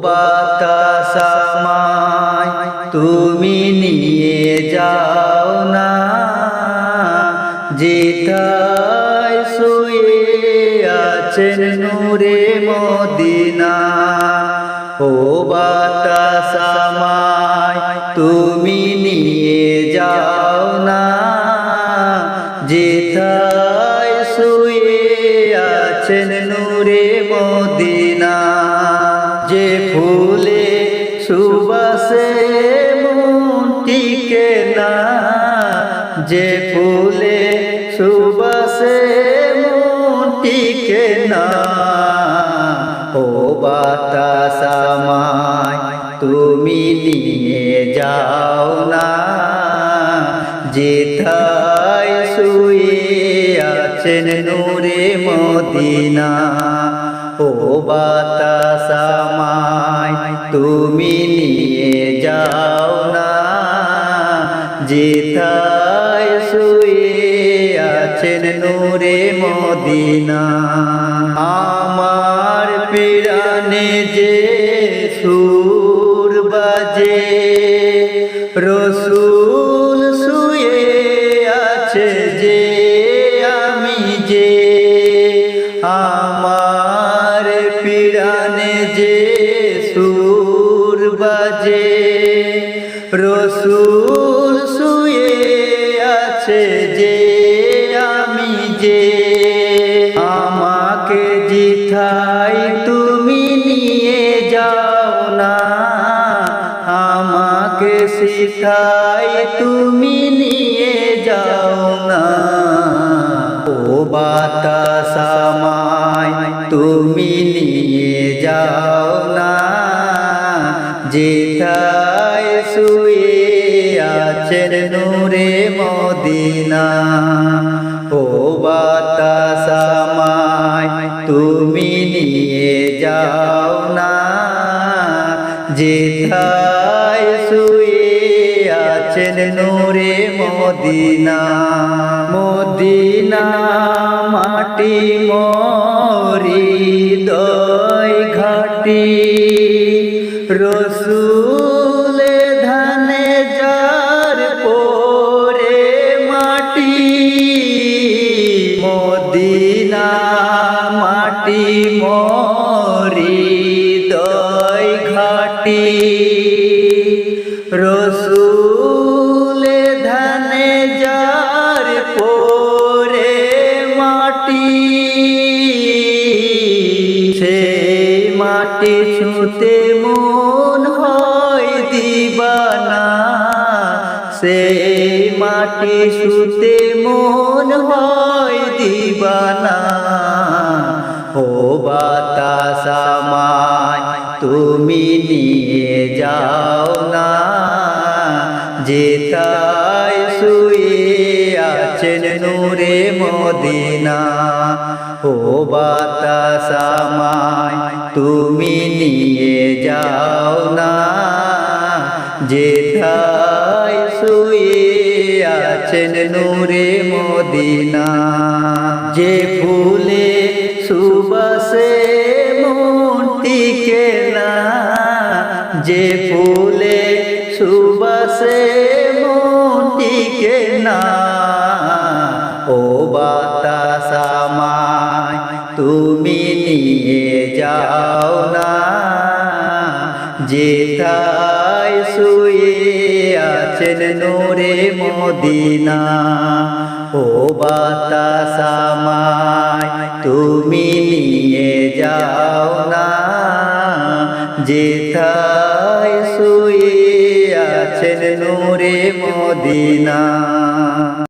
বাতাস আমায় তুমি নিয়ে যাও না, যেথায় শুয়ে আছেন নূরে মদিনা। ও বাতাস আমায় তুমি নিয়ে যাও না, যেথায় শুয়ে আছেন নূরে মদিনা। যে ফুলে সুবাসে মন টিকে না, যে ফুলে সুবাসে মন টিকে না। ও বাতাস আমায় তুমি নিয়ে যাও না, যেথায় শুয়ে আছেন নূরে মদিনা। ও বাতাস আমায় তুমি নিয়ে যাও না, যেথায় শুয়ে আছেন নূরে মদিনা। আমার প্রাণে যে সুর বাজে, রসূল শুয়ে আছে যে, আমি যে আমার প্রাণে যে সুর বাজে, রসূল শুয়ে আছে যে, আমি যে। আমাকে যেথায় তুমি নিয়ে যাও না, আমাকে সেথায় তুমি নিয়ে যাও না। ও বাতাস আমায় তুমি নিয়ে যাও না, যেথায় শুয়ে আছেন নূরে মদিনা। ও বাতাস আমায় তুমি নিয়ে যাও না, যেথায় শুয়ে আছেন নূরে মদিনা। মদিনা মাটি মোর হৃদয় ঘাটি, রসূলে ধানে যার পরে মাটি। মদিনা মাটি মোর হৃদয় ঘাটি, রসূলে ধানে যার পরে মাটি। সেই মাটি ছুঁতে মন হয় দিবানা, সেই মাটি ছুঁতে মন হয় দিবানা। ও বাতাস আমায় তুমি নিয়ে যাও না, যেথায় শুয়ে আছেন নূরে মদিনা। ও বাতাস আমায় তুমি নিয়ে যাও না, যেথায় শুয়ে আছেন নূরে মদিনা। যে ফুলে সুবাসে মন টিকে না, যে ফুলে সুবাসে মন টিকে না। ও বাতাস আমায় তুমি নিয়ে যাও না, যেথায় শুয়ে আছেন নূরে মদিনা। ও বাতাস আমায় তুমি নিয়ে যাও না, যেথায় শুয়ে আছেন নূরে মদিনা।